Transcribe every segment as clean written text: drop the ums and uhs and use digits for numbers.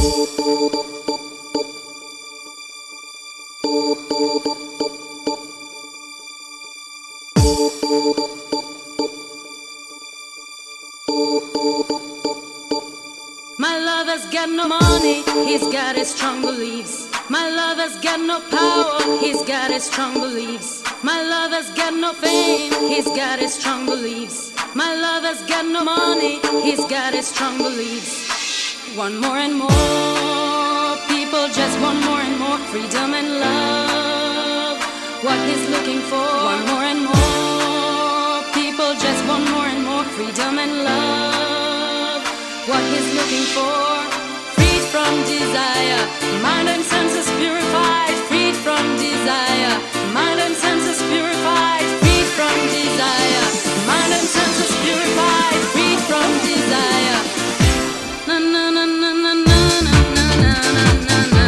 My lover's got no money, he's got his strong beliefs. My lover's got no power, he's got his strong beliefs. My lover's got no fame, he's got his strong beliefs. My lover's got no money, he's got his strong beliefs. Want more and more, people just want more and more freedom and love. What he's looking for, want more and more, people just want more and more freedom and love. What he's looking for, freed from desire, mind and senses purified, freed from desire, mind and senses purified, freed from desire, mind and senses purified, freed from desire. Na na na na na na na na na na.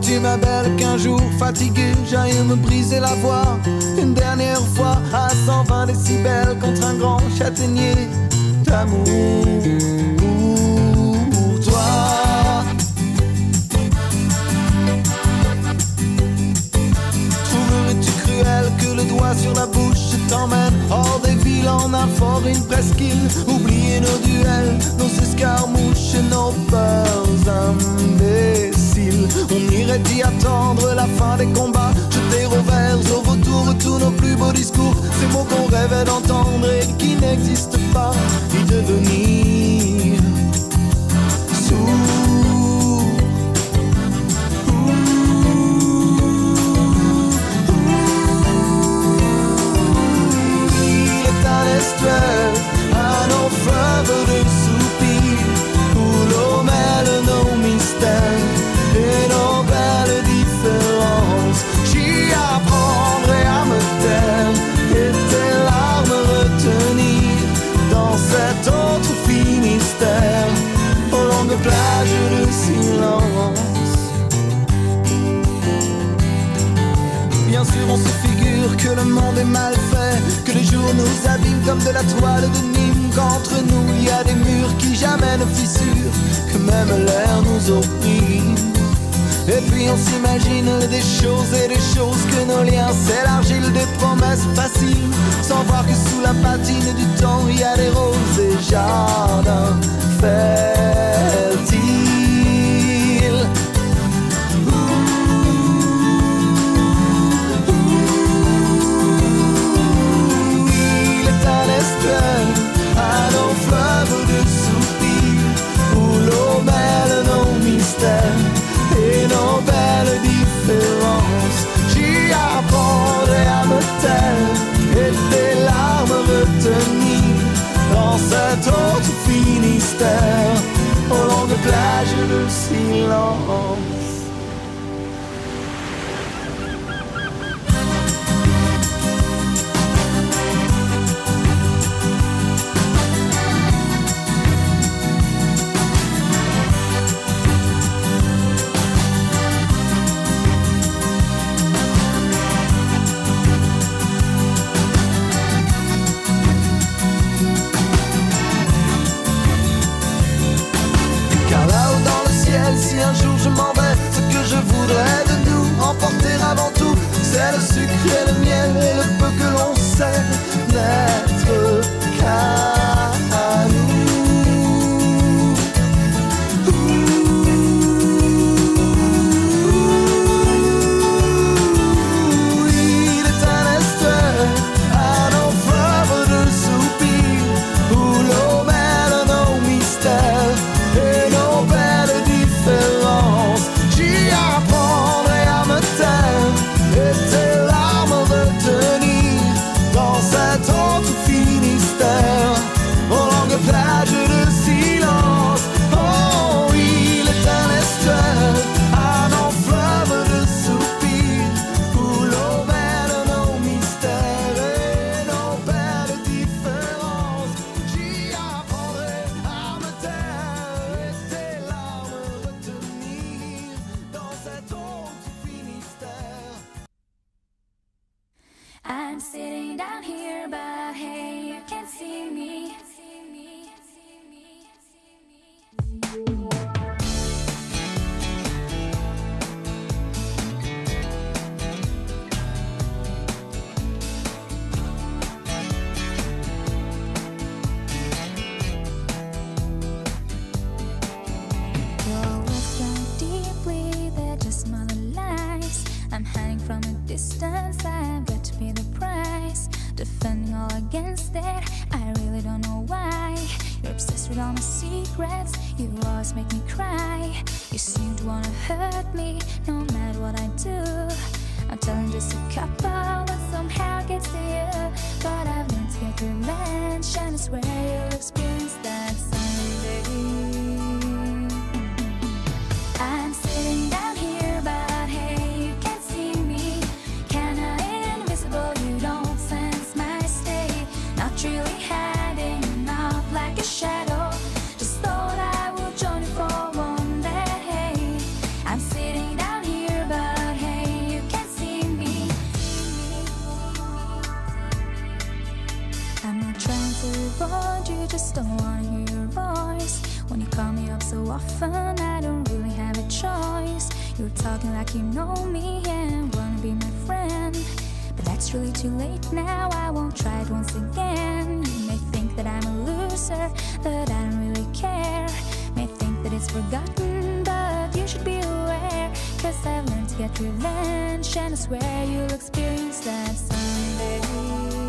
Tu ma belle qu'un jour fatigué j'aille me briser la voix une dernière fois à 120 décibels contre un grand châtaignier d'amour pour toi. Trouverais-tu cruel que le doigt sur la bouche t'emmène hors des villes en un fort, une presqu'île? Oublier nos duels, nos escarmouches et nos peurs imbéciles. On irait y attendre la fin des combats, jeter au vert, au retour tous nos plus beaux discours, ces mots qu'on rêvait d'entendre et qui n'existent pas, y devenir sourd. Il est un estuaire à nos fleuves de soupirs où l'eau mêle nos mystères et nos belles différences. J'y apprendrai à me taire et tes larmes retenir dans cette autre fille. on se figure que le monde est mal fait, que les jours nous abîment comme de la toile de Nîmes, qu'entre nous il y a des murs qui jamais ne fissurent, que même l'air nous opprime. Et puis on s'imagine des choses et des choses, que nos liens c'est l'argile des promesses faciles, sans voir que sous la patine du temps il y a des roses et jardins fertiles. Il est un estuaire à nos fleuves de soupirs, où l'eau mêle nos mystères et nos belles différences. J'y apprendrai à me taire et tes larmes retenir dans cet autre Finistère, aux longues plages de silence. Si un jour je m'en vais, ce que je voudrais de nous emporter avant tout, c'est le sucre et le miel et le peu que l'on sait n'être qu'à nous. Il est un estuaire à nos fleuves de soupirs, où l'eau mêle nos mystères et nos belles différences. J'y apprendrai à me taire et tes larmes retenir dans cet autre Finistère, aux longues plages de silence. Oh, il est un estuaire à nos fleuves de soupirs, où l'eau mêle nos mystères et nos belles différences. J'y apprendrai à me taire et tes larmes retenir dans cet autre Finistère. I'm sitting down here, but hey, you can't see me. Your words cut deeply, they're just smaller lies. I'm hiding from a distance, I've got to pay the price. Defending all against it, I really don't know why. You're obsessed with all my secrets, you always make me cry. You seem to wanna hurt me, no matter what I do. I'm telling just a couple, but somehow gets to you. But I've learned to get revenge, and I swear you'll experience that someday. I'm sitting down here, but hey, you can't see me. Kinda invisible, you don't sense my state. Not really hiding out like a shadow. Just thought I would join you for one day. I'm sitting down here, but hey, you can't see me. I'm not trying to avoid you, just don't wanna hear your voice. When you call me up so often, I don't really have a choice. You're talking like you know me and wanna be my friend, but that's really too late now, I won't try it once again. You may think that I'm a loser, but I don't really care. May think that it's forgotten, but you should be aware. Cause I've learned to get revenge, and I swear you'll experience that someday.